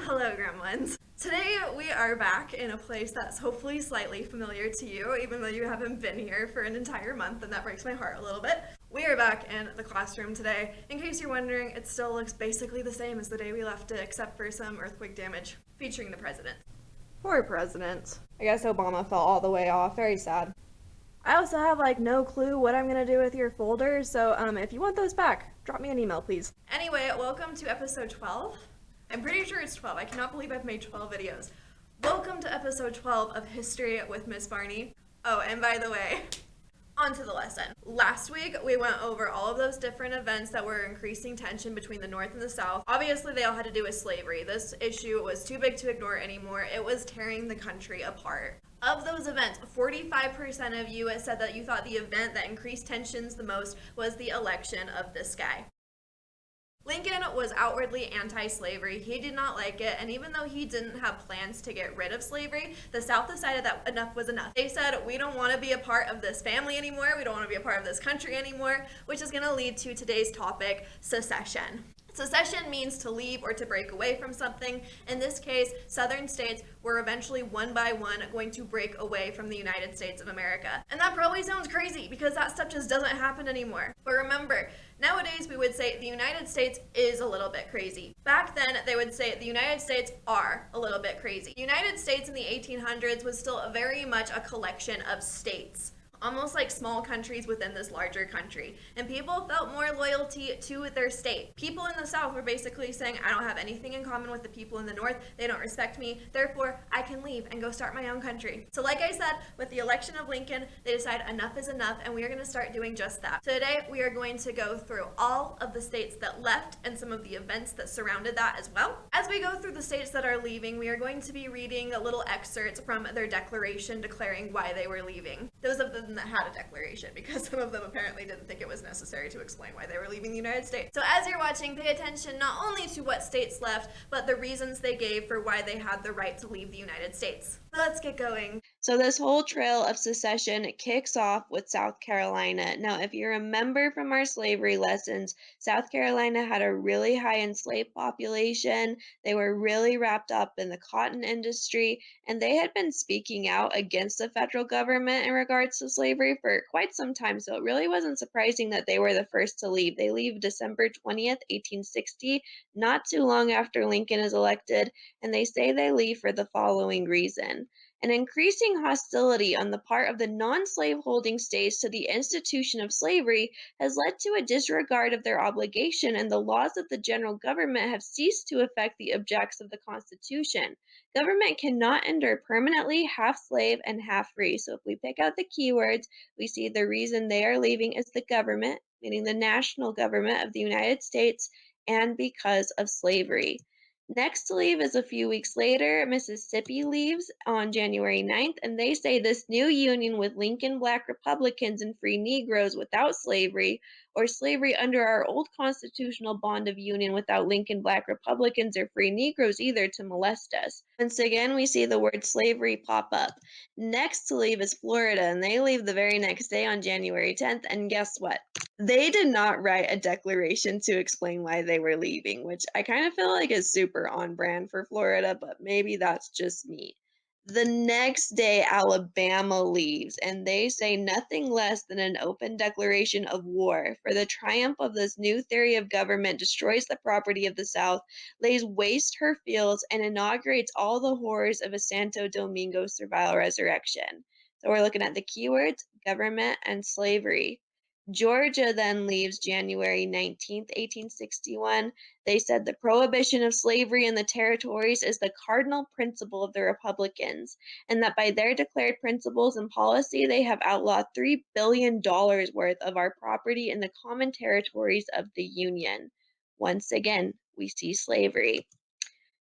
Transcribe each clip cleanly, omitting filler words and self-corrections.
Hello, Gremlins. Today we are back in a place that's hopefully slightly familiar to you, even though you haven't been here for an entire month, and that breaks my heart a little bit. We are back in the classroom today. In case you're wondering, it still looks basically the same as the day we left it, except for some earthquake damage, featuring the president. Poor president. I guess Obama fell all the way off. Very sad. I also have no clue what I'm gonna do with your folders, so if you want those back, drop me an email, please. Anyway, welcome to episode 12. I'm pretty sure it's 12. I cannot believe I've made 12 videos. Welcome to episode 12 of History with Miss Barney. Oh, and by the way, on to the lesson. Last week, we went over all of those different events that were increasing tension between the North and the South. Obviously, they all had to do with slavery. This issue was too big to ignore anymore. It was tearing the country apart. Of those events, 45% of you said that you thought the event that increased tensions the most was the election of this guy. Lincoln was outwardly anti-slavery. He did not like it, and even though he didn't have plans to get rid of slavery, the South decided that enough was enough. They said, we don't want to be a part of this family anymore, we don't want to be a part of this country anymore, which is going to lead to today's topic, secession. Secession means to leave or to break away from something. In this case, southern states were eventually one by one going to break away from the United States of America. And that probably sounds crazy because that stuff just doesn't happen anymore. But remember, nowadays we would say the United States is a little bit crazy. Back then, they would say the United States are a little bit crazy. The United States in the 1800s was still very much a collection of states, almost like small countries within this larger country. And people felt more loyalty to their state. People in the South were basically saying, I don't have anything in common with the people in the North. They don't respect me. Therefore, I can leave and go start my own country. So like I said, with the election of Lincoln, they decided enough is enough, and we are going to start doing just that. So today, we are going to go through all of the states that left and some of the events that surrounded that as well. As we go through the states that are leaving, we are going to be reading little excerpts from their declaration declaring why they were leaving. Those of them that had a declaration, because some of them apparently didn't think it was necessary to explain why they were leaving the United States. So as you're watching, pay attention not only to what states left, but the reasons they gave for why they had the right to leave the United States. So let's get going. So this whole trail of secession kicks off with South Carolina. Now, if you remember from our slavery lessons, South Carolina had a really high enslaved population. They were really wrapped up in the cotton industry, and they had been speaking out against the federal government in regards to slavery for quite some time, so it really wasn't surprising that they were the first to leave. They leave December 20th, 1860, not too long after Lincoln is elected, and they say they leave for the following reason. An increasing hostility on the part of the non-slave-holding states to the institution of slavery has led to a disregard of their obligation, and the laws of the general government have ceased to affect the objects of the Constitution. Government cannot endure permanently half slave and half free. So if we pick out the keywords, we see the reason they are leaving is the government, meaning the national government of the United States, and because of slavery. Next to leave is a few weeks later. Mississippi leaves on January 9th, and they say this new union with Lincoln Black Republicans and free Negroes without slavery, or slavery under our old constitutional bond of union without Lincoln Black Republicans or free Negroes either to molest us. Once again, we see the word slavery pop up. Next to leave is Florida, and they leave the very next day on January 10th, and guess what? They did not write a declaration to explain why they were leaving, which I kind of feel like is super on brand for Florida, but maybe that's just me. The next day, Alabama leaves, and they say nothing less than an open declaration of war, for the triumph of this new theory of government destroys the property of the South, lays waste her fields, and inaugurates all the horrors of a Santo Domingo servile resurrection. So we're looking at the keywords, government and slavery. Georgia then leaves January 19th, 1861. They said the prohibition of slavery in the territories is the cardinal principle of the Republicans, and that by their declared principles and policy, they have outlawed $3 billion worth of our property in the common territories of the Union. Once again, we see slavery.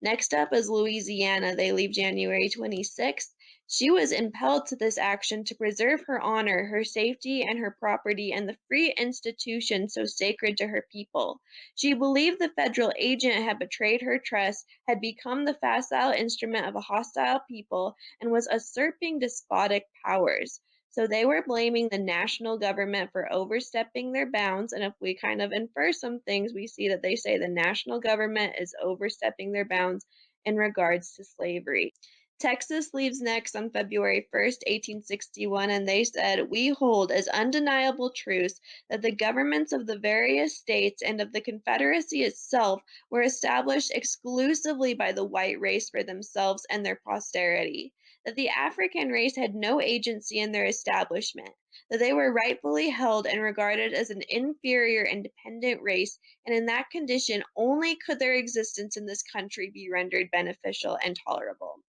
Next up is Louisiana. They leave January 26th. She was impelled to this action to preserve her honor, her safety, and her property, and the free institution so sacred to her people. She believed the federal agent had betrayed her trust, had become the facile instrument of a hostile people, and was usurping despotic powers. So they were blaming the national government for overstepping their bounds. And if we kind of infer some things, we see that they say the national government is overstepping their bounds in regards to slavery. Texas leaves next on February 1st, 1861, and they said, "We hold as undeniable truths that the governments of the various states and of the Confederacy itself were established exclusively by the white race for themselves and their posterity, that the African race had no agency in their establishment, that they were rightfully held and regarded as an inferior and dependent race, and in that condition only could their existence in this country be rendered beneficial and tolerable."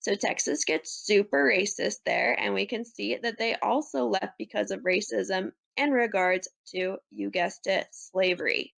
So Texas gets super racist there, and we can see that they also left because of racism in regards to, you guessed it, slavery.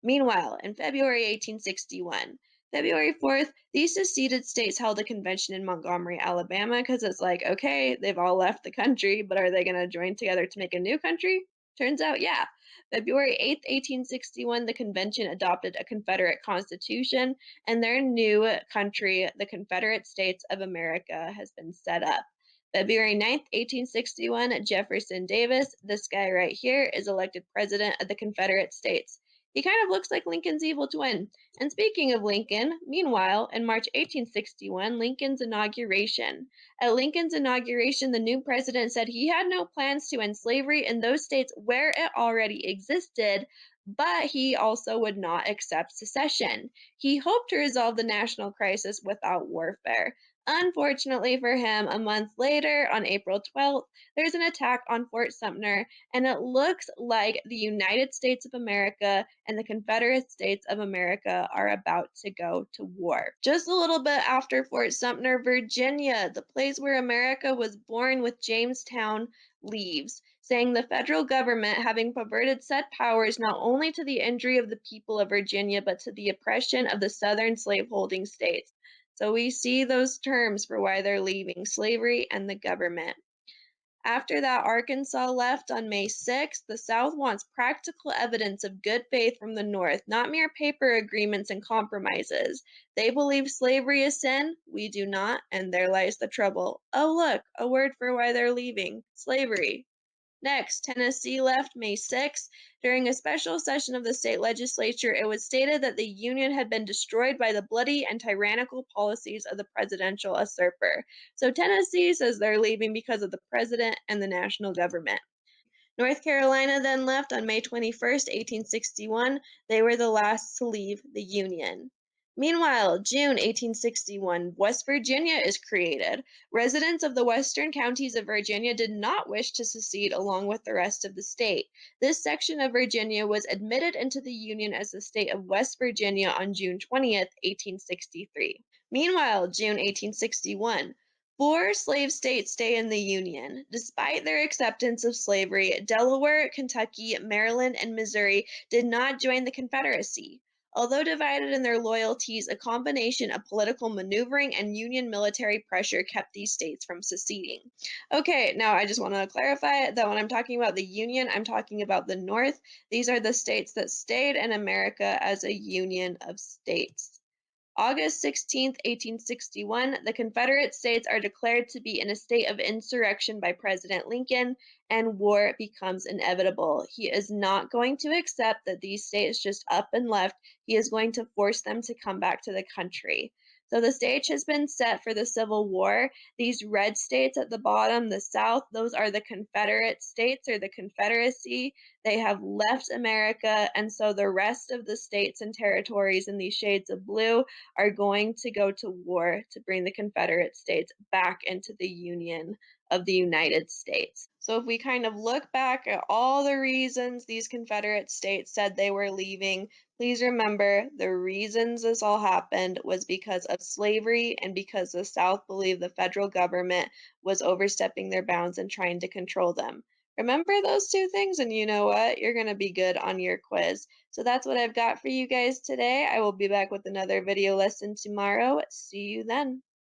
Meanwhile, in February 1861, February 4th, these seceded states held a convention in Montgomery, Alabama, because it's like, okay, they've all left the country, but are they going to join together to make a new country? Turns out, yeah. February 8th, 1861, the convention adopted a Confederate Constitution, and their new country, the Confederate States of America, has been set up. February 9th, 1861, Jefferson Davis, this guy right here, is elected President of the Confederate States. He kind of looks like Lincoln's evil twin. And speaking of Lincoln, meanwhile, in March 1861, Lincoln's inauguration. At Lincoln's inauguration, the new president said he had no plans to end slavery in those states where it already existed, but he also would not accept secession. He hoped to resolve the national crisis without warfare. Unfortunately for him, a month later, on April 12th, there's an attack on Fort Sumter, and it looks like the United States of America and the Confederate States of America are about to go to war. Just a little bit after Fort Sumter, Virginia, the place where America was born with Jamestown, leaves, saying the federal government having perverted said powers not only to the injury of the people of Virginia, but to the oppression of the southern slaveholding states. So we see those terms for why they're leaving slavery and the government. After that, Arkansas left on May 6th. The South wants practical evidence of good faith from the North, not mere paper agreements and compromises. They believe slavery is sin. We do not, and there lies the trouble. Oh, look, a word for why they're leaving slavery. Next, Tennessee left May 6th. During a special session of the state legislature, it was stated that the Union had been destroyed by the bloody and tyrannical policies of the presidential usurper. So Tennessee says they're leaving because of the president and the national government. North Carolina then left on May 21st, 1861. They were the last to leave the Union. Meanwhile, June 1861, West Virginia is created. Residents of the western counties of Virginia did not wish to secede along with the rest of the state. This section of Virginia was admitted into the Union as the state of West Virginia on June 20th, 1863. Meanwhile, June 1861, four slave states stay in the Union. Despite their acceptance of slavery, Delaware, Kentucky, Maryland, and Missouri did not join the Confederacy. Although divided in their loyalties, a combination of political maneuvering and Union military pressure kept these states from seceding. Okay, now I just want to clarify that when I'm talking about the Union, I'm talking about the North. These are the states that stayed in America as a union of states. August 16th, 1861, the Confederate States are declared to be in a state of insurrection by President Lincoln, and war becomes inevitable. He is not going to accept that these states just up and left. He is going to force them to come back to the country. So the stage has been set for the Civil War. These red states at the bottom, the South, those are the Confederate States or the Confederacy. They have left America, and so the rest of the states and territories in these shades of blue are going to go to war to bring the Confederate States back into the Union of the United States. So, if we kind of look back at all the reasons these Confederate states said they were leaving, please remember the reasons this all happened was because of slavery and because the South believed the federal government was overstepping their bounds and trying to control them. Remember those two things, and you know what? You're going to be good on your quiz. So that's what I've got for you guys today. I will be back with another video lesson tomorrow. See you then.